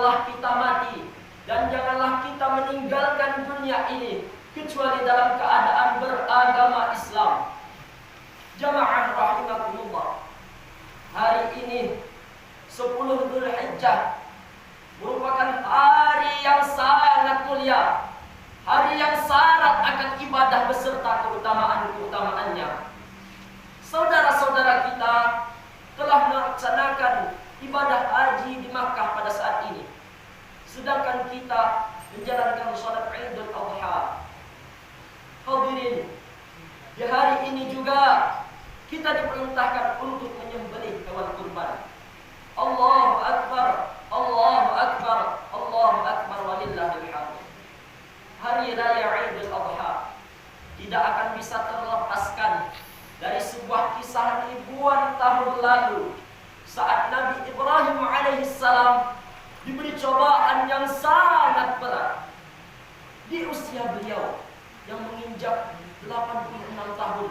janganlah kita mati dan janganlah kita meninggalkan dunia ini kecuali dalam keadaan beragama Islam. Jamaah rahimakumullah, hari ini 10 Dzulhijjah merupakan hari yang sangat mulia, hari yang syarat akan ibadah beserta keutamaan-keutamaannya. Saudara-saudara kita telah melaksanakan ibadah haji di Makkah pada saat ini, sedangkan kita menjalankan salat Idul Adha. Hadirin, di hari ini juga kita diperintahkan untuk menyembelih hewan kurban. Allahu Akbar, Allahu Akbar, Allahu Akbar, walillahil hamd. Hari Raya Idul Adha tidak akan bisa terlepaskan dari sebuah kisah ribuan tahun lalu saat Nabi Ibrahim alaihissalam diberi cobaan yang sangat berat. Di usia beliau yang menginjak 86 tahun,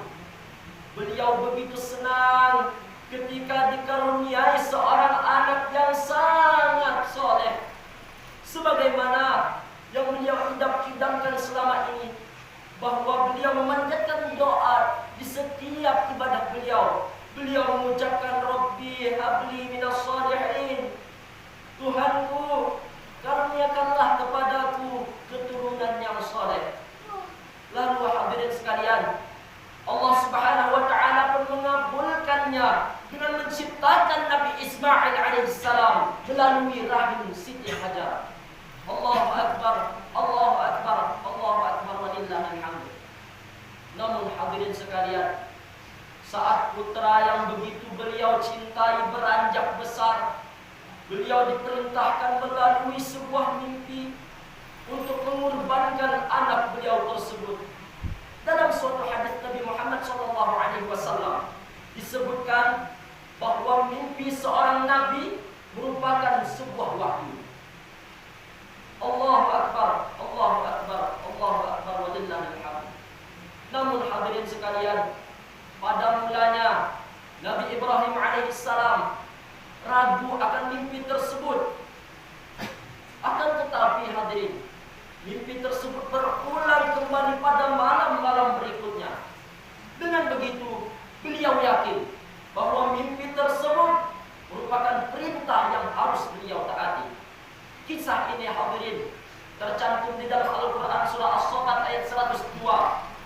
beliau begitu senang ketika dikaruniai seorang anak yang sangat soleh, sebagaimana yang beliau idam-idamkan selama ini, bahwa beliau memanjatkan doa di setiap ibadah beliau. Beliau mengucapkan, Rabbi habli minas shalihin, Tuhanku karuniakanlah kepadaku keturunan yang soleh. Lalu hadirin sekalian, Allah Subhanahu wa taala pun mengabulkannya dengan menciptakan Nabi Ismail alaihissalam melalui rahim Siti Hajar. Allahu Akbar, Allahu Akbar, Allahu Akbar, walillahil hamd. Namun hadirin sekalian, saat putra yang begitu beliau cintai beranjak besar, beliau diperintahkan melalui sebuah mimpi untuk mengorbankan anak beliau tersebut. Dalam suatu hadis Nabi Muhammad SAW disebutkan bahwa mimpi seorang nabi merupakan sebuah wahyu. Allahu Akbar, Allahu Akbar, Allahu Akbar, walillahil hamd. Namun hadirin sekalian, pada mulanya Nabi Ibrahim alaihissalam ragu akan mimpi tersebut. Akan tetapi hadirin, mimpi tersebut berulang kembali pada malam-malam berikutnya. Dengan begitu, beliau yakin bahwa mimpi tersebut merupakan perintah yang harus beliau taati. Kisah ini hadirin tercantum di dalam Al-Quran surah As-Saffat ayat 102.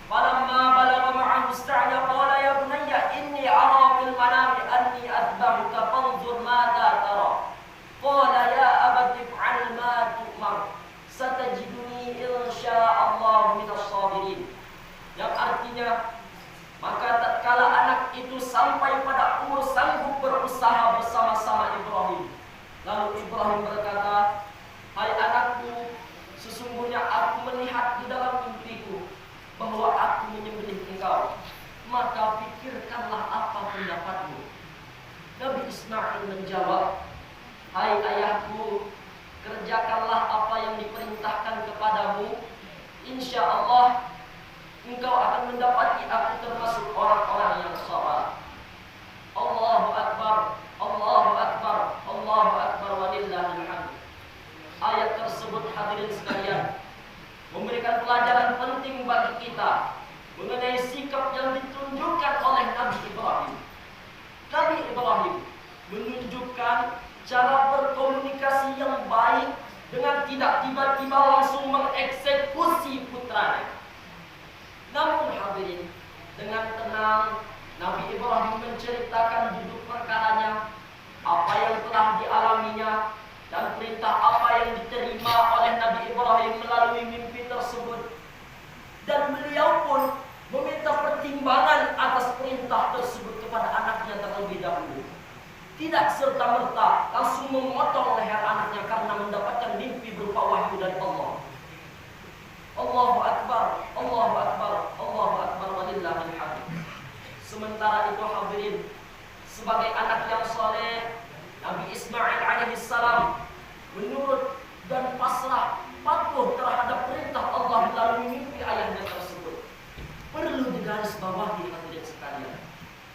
Falamma balagha ma'ahu as-sa'ya qala ya bunayya inni ara fil manami anni adbahuka fanzur madza tara. Qala ya abati if'al ma tu'mar satajiduni insyaallah minas sabirin. Yang artinya, maka tatkala anak itu sampai pada umur sanggup berusaha bersama-sama Ibrahim, lalu Ibrahim berkata, hai anakku, sesungguhnya aku melihat di dalam mimpiku bahwa aku menyembelih engkau, maka pikirkanlah apa pendapatmu. Nabi Ismail menjawab, hai ayahku, kerjakanlah apa yang diperintahkan kepadamu. Insya Allah engkau akan mendapati aku termasuk orang-orang yang sabar. Allahu Akbar, Allahu Akbar, Allahu Akbar, walillahil hamd. Ayat tersebut hadirin sekalian memberikan pelajaran penting bagi kita mengenai sikap yang ditunjukkan oleh Nabi Ibrahim. Nabi Ibrahim menunjukkan cara berkomunikasi yang baik dengan tidak tiba-tiba langsung mengeksekusi putranya. Namun hadirin, dengan tenang Nabi Ibrahim menceritakan duduk perkaranya, apa yang telah dialaminya, dan perintah apa yang diterima oleh Nabi Ibrahim melalui mimpi tersebut. Dan beliau pun meminta pertimbangan atas perintah tersebut kepada anaknya terlebih dahulu. Tidak serta-merta langsung memotong leher anaknya karena mendapatkan mimpi berupa wahyu dari Allah. Allahu Akbar, Allahu Akbar, Allahu Akbar, walillahil hamd. Sementara itu hadirin, sebagai anak yang soleh, Nabi Ismail alaihissalam menurut dan pasrah patuh terhadap perintah Allah melalui mimpi ayahnya tersebut. Perlu digarisbawahi hadirin sekalian,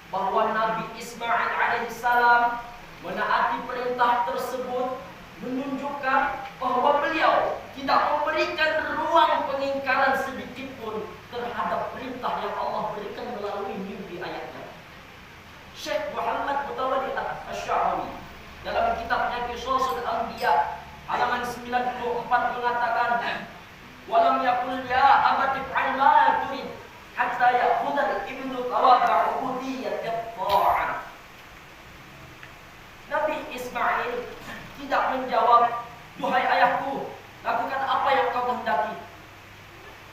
bahwa Nabi Ismail alaihissalam menaati perintah tersebut menunjukkan hatta ya'khudhal ibnu thawaba 'ubudiyyat ta'ah. Nabi Ismail tidak menjawab, "Duhai ayahku, lakukan apa yang kau kehendaki."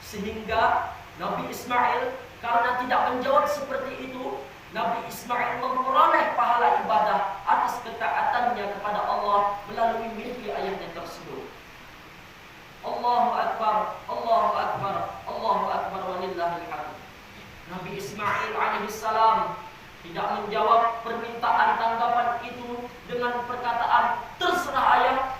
Sehingga Nabi Ismail karena tidak menjawab seperti itu, Nabi Ismail memperoleh pahala ibadah atas ketaatannya kepada Allah melalui mimpi ayahnya tersebut. Allahu Akbar, Allahu Akbar, Allahu Akbar, walillahil hamd. Nabi Ismail alaihissalam tidak menjawab permintaan tanggapan itu dengan perkataan terserah ayah,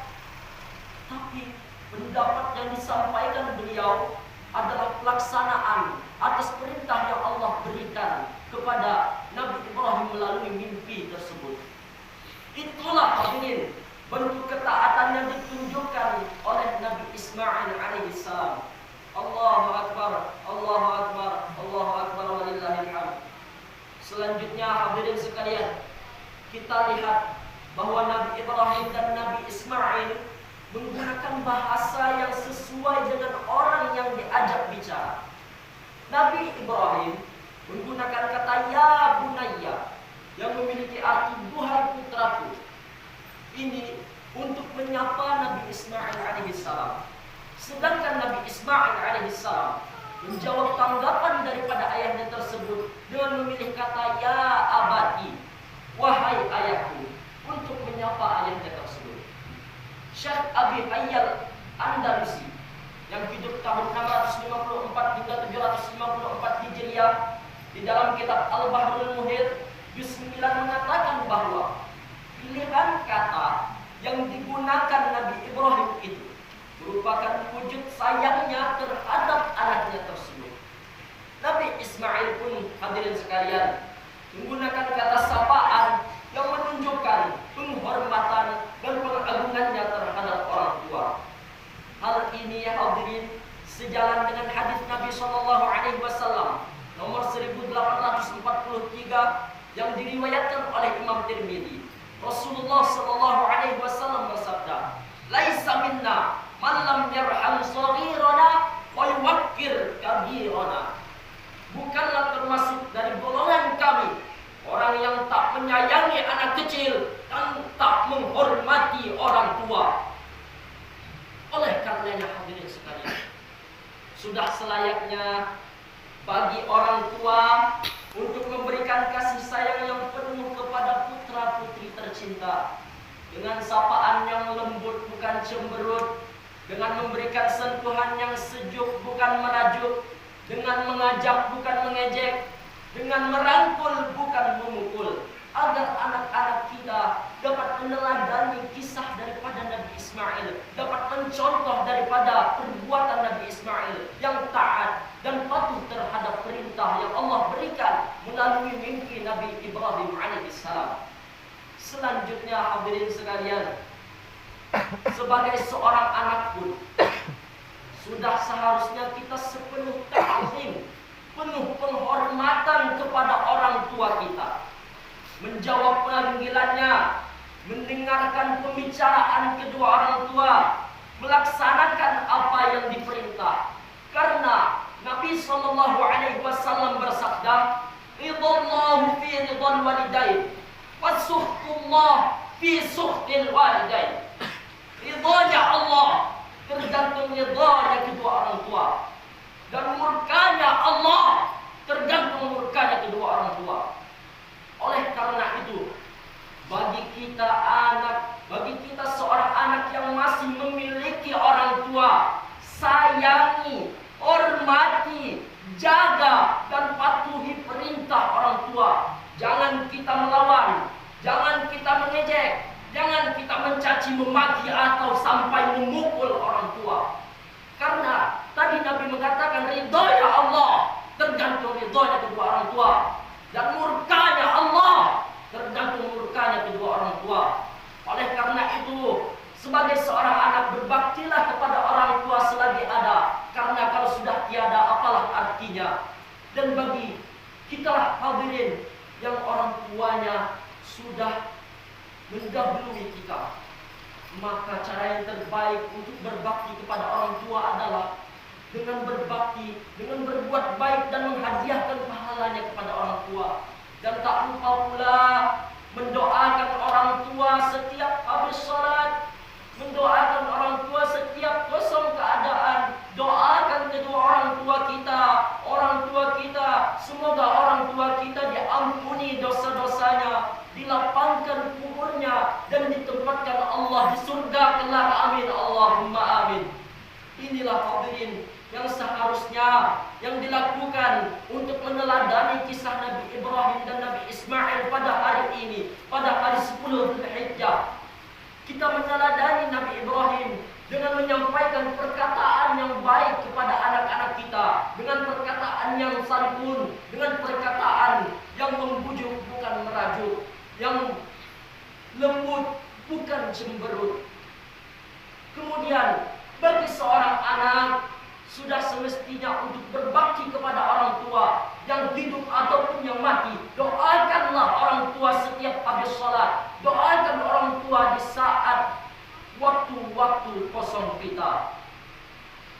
tapi pendapat yang disampaikan beliau adalah pelaksanaan atas perintah yang Allah berikan kepada Nabi Ibrahim melalui mimpi tersebut. Itulah hadirin bentuk ketaatan yang ditunjukkan oleh Nabi Ismail alaihissalam. Allahu Akbar, Allahu Akbar, Allahu Akbar, walillahil hamd. Selanjutnya hadirin sekalian, kita lihat bahwa Nabi Ibrahim dan Nabi Ismail menggunakan bahasa yang sesuai dengan orang yang diajak bicara. Nabi Ibrahim menggunakan kata ya bunayya yang memiliki arti duhai putraku. Ini untuk menyapa Nabi Ismail alaihissalam. Sedangkan Nabi Ismail alaihissalam menjawab tanggapan daripada ayahnya tersebut dengan memilih kata ya abati, wahai ayahku, untuk menyapa ayahnya tersebut. Syekh Abi Ayyal Andalusi yang hidup tahun 654 hingga 754 Hijriah di dalam kitab Al-Bahrul Muhit juz 9 mengatakan bahwa pilihan kata yang digunakan Nabi Ibrahim itu merupakan wujud sayangnya terhadap anaknya tersebut. Nabi Ismail pun hadirin sekalian menggunakan kata sapaan yang menunjukkan penghormatan dan pengagungannya terhadap orang tua. Hal ini ya hadirin sejalan dengan hadis Nabi SAW nomor 1843 yang diriwayatkan oleh Imam Tirmidzi. Rasulullah SAW bersabda, "Laisa minna man lam yarham shaghirana wa yuwaqqir kabirana." Bukanlah termasuk dari golongan kami orang yang tak menyayangi anak kecil dan tak menghormati orang tua. Oleh karenanya hadirin sekalian, sudah selayaknya bagi orang tua untuk memberikan kasih sayang yang penuh kepada putra-putri tercinta dengan sapaan yang lembut bukan cemberut, dengan memberikan sentuhan yang sejuk bukan merajuk, dengan mengajak bukan mengejek, dengan merangkul bukan memukul, agar anak-anak kita dapat meneladani kisah daripada Nabi Ismail, dapat mencontoh daripada perbuatan Nabi Ismail yang taat dan patuh terhadap perintah yang Allah berikan melalui mimpi Nabi Ibrahim alaihissalam. Selanjutnya hadirin sekalian, sebagai seorang anak pun sudah seharusnya kita sepenuh ta'zim, penuh penghormatan kepada orang tua kita, menjawab panggilannya, mendengarkan pembicaraan kedua orang tua, melaksanakan apa yang diperintah. Karena Nabi SAW bersabda, "Ridallahu fi ridal walidain, wa suhtullah fi suhtil walidain." Ridhanya Allah tergantung ridhanya kedua orang tua, dan murkanya Allah tergantung murkanya kedua orang tua. Oleh karena itu, bagi kita seorang anak yang masih memiliki orang tua, sayangi, hormati, jaga dan patuhi perintah orang tua. Jangan kita melawan, jangan kita mengejek, jangan kita mencaci memaki atau sampai memukul orang tua. Karena tadi Nabi mengatakan ridhonya Allah tergantung ridhonya kedua orang tua, dan murkanya Allah tergantung murkanya kedua orang tua. Oleh karena itu, sebagai seorang anak berbaktilah kepada orang tua selagi ada, karena kalau sudah tiada apalah artinya. Dan bagi kita hadirin yang orang tuanya sudah mendahului kita, maka cara yang terbaik untuk berbakti kepada orang tua adalah dengan berbakti, dengan berbuat baik dan menghadiahkan pahalanya kepada orang tua. Dan tak lupa pula mendoakan orang tua setiap habis salat, mendoakan orang tua setiap kosong keadaan. Doakan kedua orang tua kita, semoga orang tua kita diampuni dosa-dosanya, dilapangkan kuburnya, dan ditempatkan Allah di surga kelak. Amin, Allahumma amin. Inilah hadirin yang seharusnya yang dilakukan untuk meneladani kisah Nabi Ibrahim dan Nabi Ismail pada hari ini, pada hari 10 Dzulhijjah. Kita meneladani Nabi Ibrahim dengan menyampaikan perkataan yang baik kepada anak-anak kita, dengan perkataan yang santun, dengan perkataan yang membujuk bukan merajuk, yang lembut bukan cemberut. Kemudian bagi seorang anak sudah semestinya untuk berbakti kepada orang tua yang hidup ataupun yang mati. Doakanlah orang tua setiap habis sholat. Doakan orang tua di saat waktu-waktu kosong kita.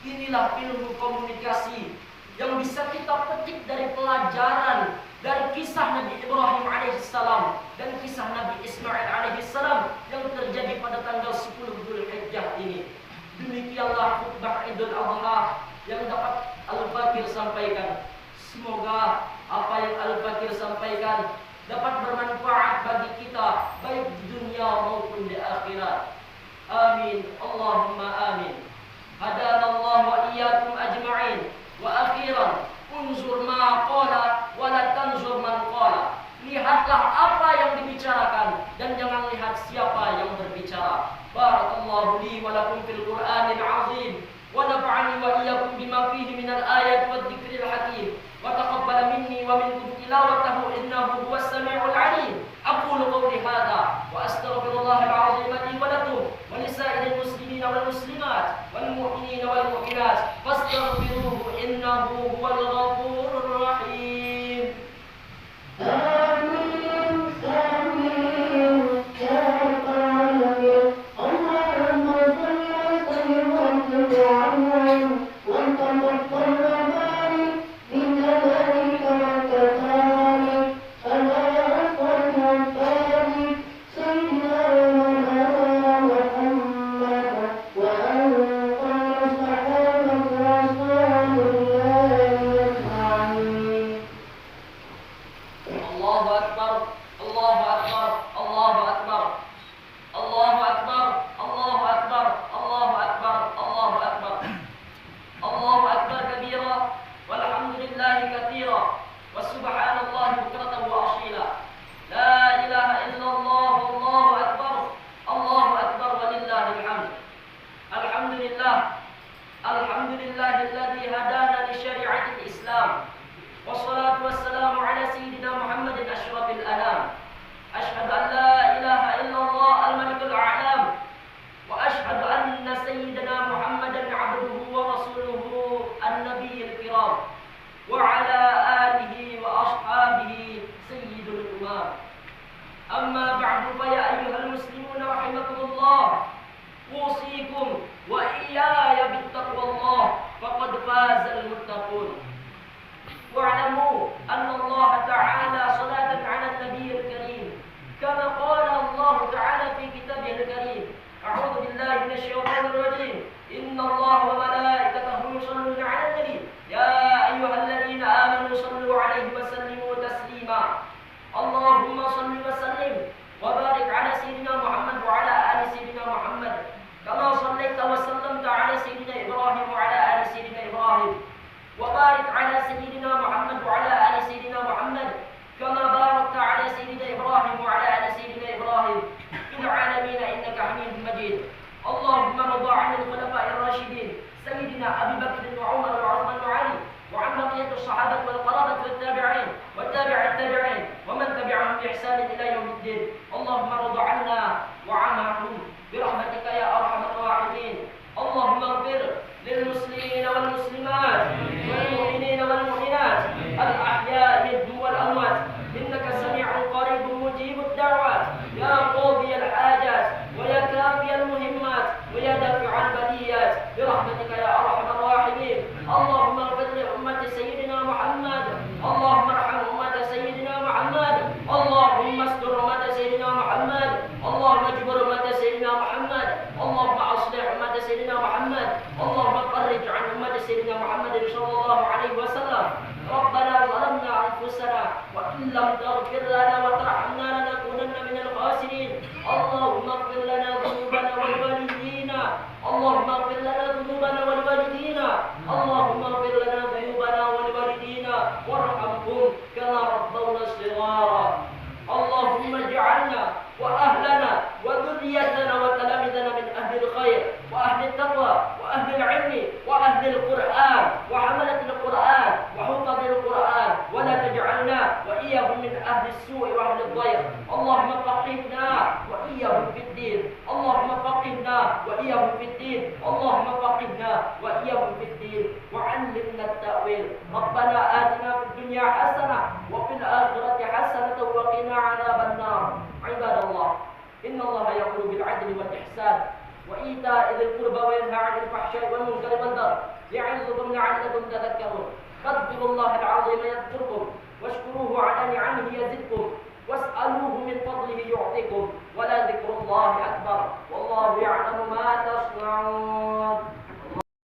Inilah ilmu komunikasi yang bisa kita petik dari pelajaran dari kisah Nabi Ibrahim alaihissalam dan kisah Nabi Ismail alaihissalam yang terjadi pada tanggal 10 Dzulhijjah ini. Demikianlah khutbah Idul Adha yang dapat Al-Fakir sampaikan. Semoga apa yang Al-Fakir sampaikan dapat bermanfaat bagi kita, baik di dunia maupun di akhirat. Amin, Allahumma amin. Hadanallahu wa iyyakum ajma'in. Wa akhiran, unzur ma qala wa la tanzur man qala. Lihatlah apa yang dibicarakan dan jangan lihat siapa yang berbicara. Barakallahu li wa lakum fil Qur'anil 'azim wa nafa'ani wa iyyakum bima fihi minal ayati wad dzikril hakim. Wa taqabbal minni wa minkum tilawatahu innahu huwas samiul 'alim. Aqulu qawli hadha wa astaghfirullahal 'azim li wa lakum wa lisa'iril muslimin wal muslimat wal mu'minin wal mu'minat fastaghfiruhu innahu huwal ghafurur rahim. Alhamdulillahilladzi hadana li syari'atil Islam. Wassalatu wassalamu ala sayyidina Muhammadin asyrafil anam. Asyhadu an la ilaha illallah al-malikul a'lam wa asyhadu anna sayyidina Muhammadan 'abduhu wa rasuluhu an-nabiyil kiram wa ala alihi wa ashabihi sayyidul umam. Amma ba'du fa ya ayyuhal muslimuna rahimakumullah. Usikum wa iyaya bittaqwallah faqad fazal muttaqun. Wa'lamu anna Allah ta'ala salatan 'ala an-nabiyil karim kama qala Allah ta'ala fi kitabihil karim. A'udzu billahi minasy syaithanir rajim. Inna Allah wa malaikatahu yusholluna 'alan nabi ya ayyuhalladzina amanu shallu 'alaihi wa sallimu taslima. Allahumma shalli wa sallim wa barik 'ala sayyidina Muhammad wa 'ala ali sayyidina Muhammad kama shallaita wa sallamta 'ala sayyidina Ibrahim wa 'ala ali sayyidina Ibrahim wa barik 'ala sayyidina Muhammad wa 'ala ali sayyidina Muhammad kama barakta 'ala sayyidina Ibrahim wa 'ala ali sayyidina Ibrahim fil 'alamin innaka Hamidum Majid. Allahumma rida 'anil khulafa'ir rasyidin sayyidina Abi Bakr wa Umar wa Uthman wa Ali wa 'an baqiyatus sahabah wal qarabat wat tabi'in wat tabi'at tabi'in wa man tabi'ahum bi ihsan ila yaumiddin. Allahumma rida 'anna wa 'anhum برحمتك يا أرحم الراحمين. اللهم اغفر للمسلمين والمسلمات والمؤمنين والمؤمنات Sayyidina Muhammadin sallallahu alaihi wasallam. Rabbana zalamna anfusana wa in lam taghfir lana wa tarhamna lanakunanna minal khasirin. Allahumma ighfir lana dhunubana wa liwalidina. Allahumma ighfir lana dhunubana wa liwalidina. Allahumma ighfir lana dhunubana wa liwalidina warhamhum kama rabbawna shighara. Allahumma ij'alna wa ahlana wa dhurriyyatana wa talamidana min ahli al-khair wa ahli at-taqwa wa ahli al-'ilmi wa ahli al-Qur'an wa hamalat al-Qur'an wa hufadh al-Qur'an wa la taj'alna wa iyyahum min ahli as-su' wa ahli ad-dayr. Allahumma faqihna wa iyyahum fid din. Allahumma faqihna wa iyyahum fid din. Allahumma faqihna wa iyyahum fid din wa 'allimna at-ta'wil. Rabbana atina fid dunya hasanah wa fil akhirati hasanah wa qina 'adzaban nar. Ibadallah, inna Allah ya'muru bil 'adli wal ihsan wa ita'i dzil qurba wa yanha 'anil fahsya'i wal munkari wal baghi ya'izukum la'allakum tadhakkarun. Fadhkurullaha al-'azima yadhkurkum washkuruhu 'ala ni'amihi yazidkum was'aluhu min fadlihi yu'tikum wa la dhikrullahi akbar wallahu ya'lamu ma tasna'un.